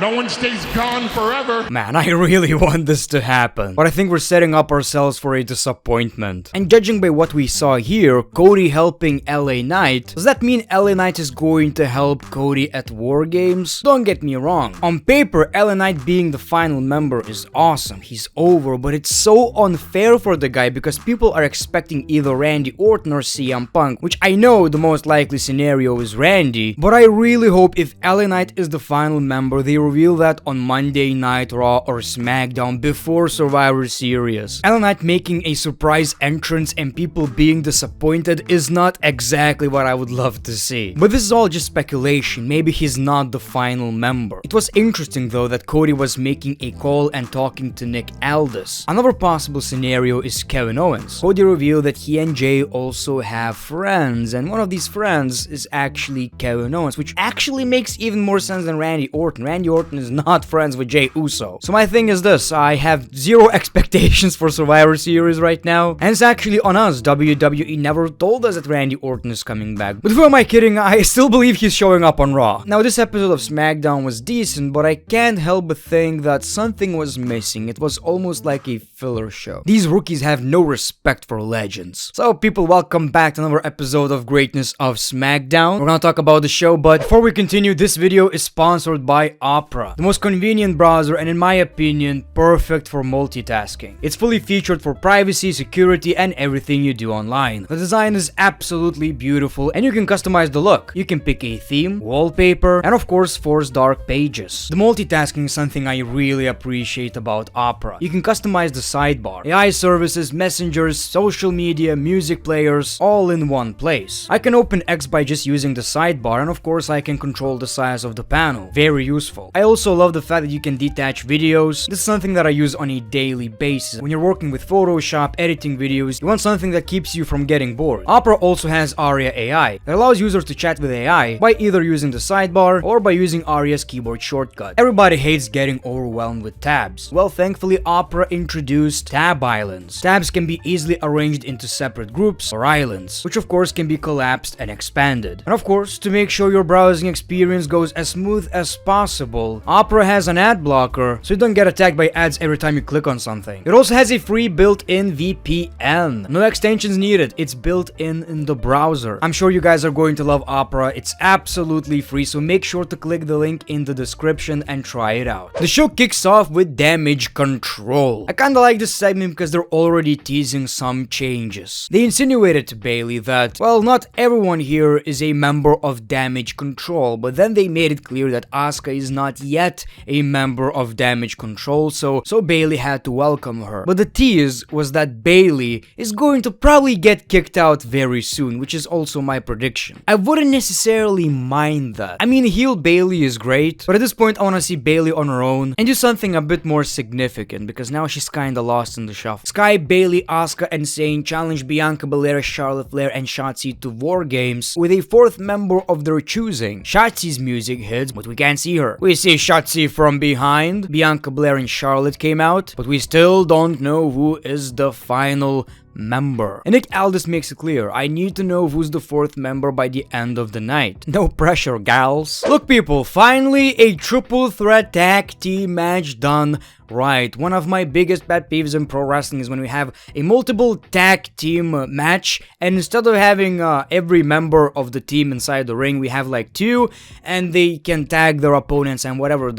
No one stays gone forever. Man, I really want this to happen, but I think we're setting up ourselves for a disappointment. And judging by what we saw here, Cody helping LA Knight, does that mean LA Knight is going to help Cody at War Games? Don't get me wrong. On paper, LA Knight being the final member is awesome. He's over, but it's so unfair for the guy because people are expecting either Randy Orton or CM Punk, which I know the most likely scenario is Randy, but I really hope if LA Knight is the final member, they reveal that on Monday Night Raw or SmackDown before Survivor Series. LA Knight making a surprise entrance and people being disappointed is not exactly what I would love to see. But this is all just speculation, maybe he's not the final member. It was interesting though that Cody was making a call and talking to Nick Aldis. Another possible scenario is Kevin Owens. Cody revealed that he and Jay also have friends, and one of these friends is actually Kevin Owens, which actually makes even more sense than Randy Orton. Randy Orton is not friends with Jay Uso. So my thing is this, I have zero expectations for Survivor Series right now, and it's actually on us. WWE never told us that Randy Orton is coming back. But who am I kidding? I still believe he's showing up on Raw. Now this episode of SmackDown was decent, but I can't help but think that something was missing. It was almost like a filler show. These rookies have no respect for legends. So people, welcome back to another episode of Greatness of SmackDown. We're gonna talk about the show, but before we continue, this video is sponsored by Opera, the most convenient browser and in my opinion, perfect for multitasking. It's fully featured for privacy, security, and everything you do online. The design is absolutely beautiful and you can customize the look. You can pick a theme, wallpaper, and of course force dark pages. The multitasking is something I really appreciate about Opera. You can customize the sidebar, AI services, messengers, social media, music players, all in one place. I can open X by just using the sidebar, and of course I can control the size of the panel. Very useful. I also love the fact that you can detach videos. This is something that I use on a daily basis. When you're working with Photoshop, editing videos, you want something that keeps you from getting bored. Opera also has Aria AI that allows users to chat with AI by either using the sidebar or by using Aria's keyboard shortcut. Everybody hates getting overwhelmed with tabs. Well, thankfully Opera introduced tab islands. Tabs can be easily arranged into separate groups or islands, which of course can be collapsed and expanded. And of course, to make sure your browsing experience goes as smooth as possible, Opera has an ad blocker so you don't get attacked by ads every time you click on something. It also has a free built-in VPN. No extensions needed, it's built in the browser. I'm sure you guys are going to love Opera. It's absolutely free, so make sure to click the link in the description and try it out. The show kicks off with Damage Control. I kinda like this segment because they're already teasing some changes. They insinuated to Bayley that, well, not everyone here is a member of Damage Control, but then they made it clear that Asuka is not yet a member of Damage Control, so Bayley had to welcome her. But the tease was that Bayley is going to probably get kicked out very soon, which is also my prediction. I wouldn't necessarily mind that. I mean, heel Bayley is great, but at this point I want to see Bayley on her own and do something a bit more significant because now she's kinda lost in the shuffle. Sky, Bayley, Asuka, and Zayn challenge Bianca Belair, Charlotte Flair, and Shotzi to War Games with a fourth member of their choosing. Shotzi's music hits, but we can't see her. We see Shotzi from behind. Bianca Belair and Charlotte came out, but we still don't know who is the final member. And Nick Aldis makes it clear, I need to know who's the fourth member by the end of the night. No pressure, gals. Look people, finally a triple threat tag team match done right. One of my biggest pet peeves in pro wrestling is when we have a multiple tag team match, and instead of having every member of the team inside the ring, we have like two, and they can tag their opponents and whatever.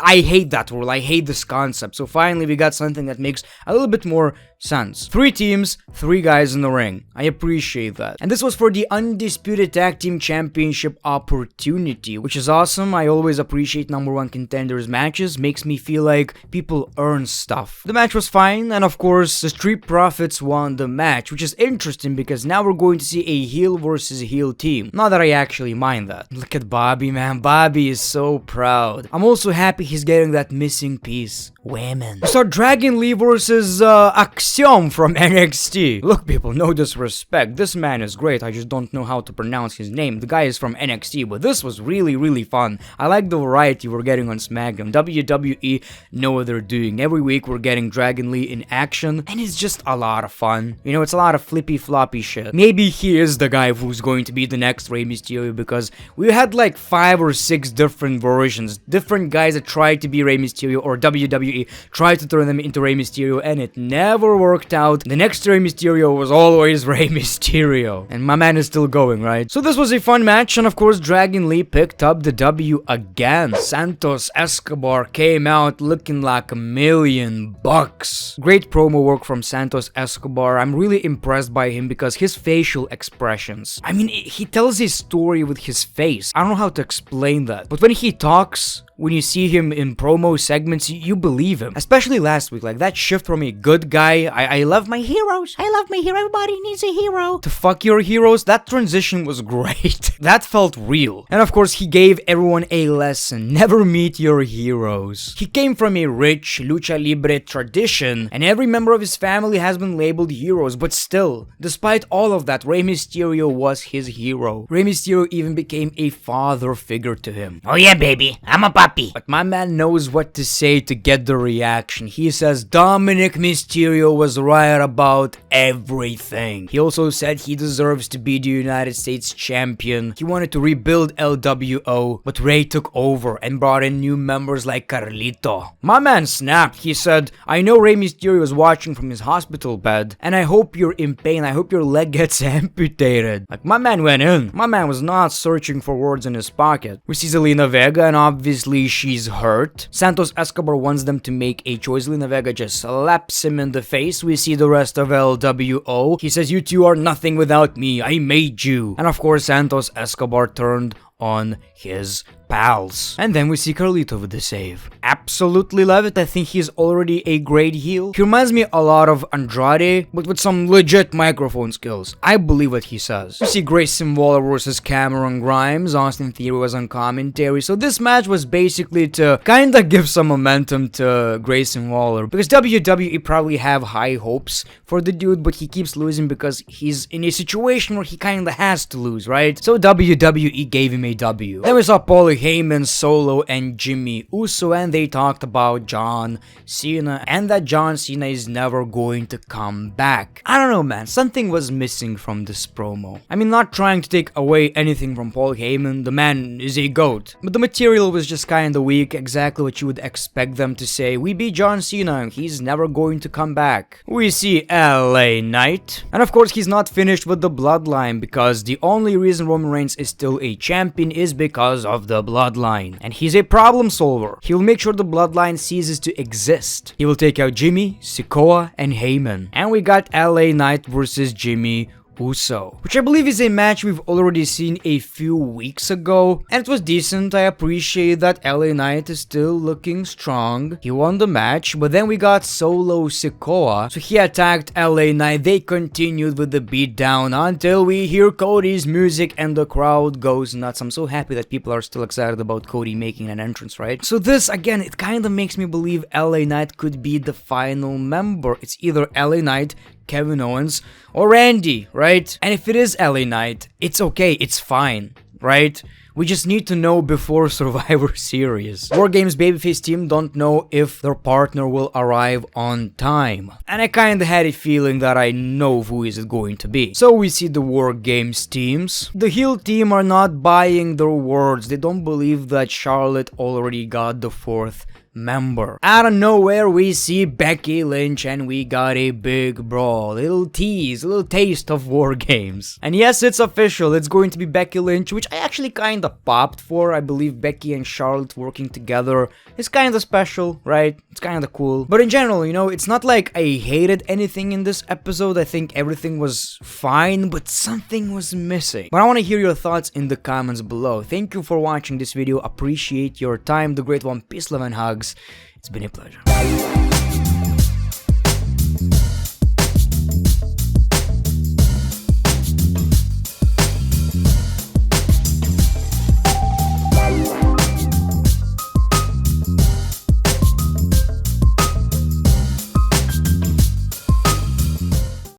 I hate that rule. I hate this concept. So finally we got something that makes a little bit more sense. 3 teams, 3 guys in the ring. I appreciate that. And this was for the Undisputed Tag Team Championship opportunity, which is awesome. I always appreciate #1 contenders matches. Makes me feel like people earn stuff. The match was fine, and of course the Street Profits won the match, which is interesting because now we're going to see a heel versus heel team. Not that I actually mind that. Look at Bobby, man. Bobby is so proud. I'm also happy he's getting that missing piece. Women. So Dragon Lee versus Axiom from NXT. Look people, no disrespect. This man is great. I just don't know how to pronounce his name. The guy is from NXT, but this was really fun. I like the variety we're getting on SmackDown. WWE know what they're doing. Every week we're getting Dragon Lee in action, and it's just a lot of fun. You know, it's a lot of flippy floppy shit. Maybe he is the guy who's going to be the next Rey Mysterio, because we had like 5 or 6 different versions, different guys that tried to be Rey Mysterio, or WWE tried to turn them into Rey Mysterio, and it never worked out. The next Rey Mysterio was always Rey Mysterio, and my man is still going, right? So this was a fun match, and of course Dragon Lee picked up the W again. Santos Escobar came out looking like $1,000,000. Great promo work from Santos Escobar. I'm really impressed by him because his facial expressions, I mean, he tells his story with his face. I don't know how to explain that, but when he talks, when you see him in promo segments, you believe him. Especially last week, like that shift from a good guy, I love my heroes, I love my hero, everybody needs a hero, to fuck your heroes, that transition was great. That felt real. And of course, he gave everyone a lesson: never meet your heroes. He came from a rich lucha libre tradition, and every member of his family has been labeled heroes, but still, despite all of that, Rey Mysterio was his hero. Rey Mysterio even became a father figure to him. Oh yeah, baby, I'm a puppy. But my man knows what to say to get the reaction. He says Dominic Mysterio was right about everything. He also said he deserves to be the United States champion. He wanted to rebuild LWO, but Rey took over and brought in new members like Carlito. My man snapped. He said, I know Rey Mysterio is watching from his hospital bed, and I hope you're in pain. I hope your leg gets amputated. Like, my man went in. My man was not searching for words in his pocket. We see Zelina Vega, and obviously she's hurt. Santos Escobar wants them to make a choice. Zelina Vega just slaps him in the face. We see the rest of LWO. He says, you two are nothing without me. I made you. And of course, Santos Escobar turned on his pals. And then we see Carlito with the save. Absolutely love it. I think he's already a great heel. He reminds me a lot of Andrade, but with some legit microphone skills. I believe what he says. We see Grayson Waller versus Cameron Grimes. Austin Theory was on commentary. So this match was basically to kinda give some momentum to Grayson Waller, because WWE probably have high hopes for the dude, but he keeps losing because he's in a situation where he kinda has to lose, right? So WWE gave him a W. Then we saw Paul Heyman, Solo, and Jimmy Uso, and they talked about John Cena, and that John Cena is never going to come back. I don't know, man, something was missing from this promo. I mean, not trying to take away anything from Paul Heyman, the man is a GOAT, but the material was just kinda weak, exactly what you would expect them to say. We beat John Cena, he's never going to come back. We see LA Knight, and of course he's not finished with the bloodline, because the only reason Roman Reigns is still a champion is because of the bloodline, and he's a problem solver. He'll make sure the bloodline ceases to exist. He will take out Jimmy, Sikoa, and Heyman. And we got LA Knight versus Jimmy Uso, which I believe is a match we've already seen a few weeks ago, and it was decent. I appreciate that LA Knight is still looking strong. He won the match, but then we got Solo Sikoa, so he attacked LA Knight. They continued with the beatdown until we hear Cody's music and the crowd goes nuts. I'm so happy that people are still excited about Cody making an entrance, right? So this, again, it kind of makes me believe LA Knight could be the final member. It's either LA Knight, Kevin Owens, or Randy, right? And if it is LA Knight, it's okay, it's fine, right? We just need to know before Survivor Series. War Games babyface team don't know if their partner will arrive on time, and I kinda had a feeling that I know who is it going to be. So we see the War Games teams. The heel team are not buying their words. They don't believe that Charlotte already got the 4th member. Out of nowhere, we see Becky Lynch, and we got a big brawl. A little tease, a little taste of War Games. And yes, it's official. It's going to be Becky Lynch, which I actually kind of popped for. I believe Becky and Charlotte working together is kind of special, right? It's kind of cool. But in general, you know, it's not like I hated anything in this episode. I think everything was fine, but something was missing. But I want to hear your thoughts in the comments below. Thank you for watching this video. Appreciate your time. The Great One. Peace, love, and hugs. It's been a pleasure.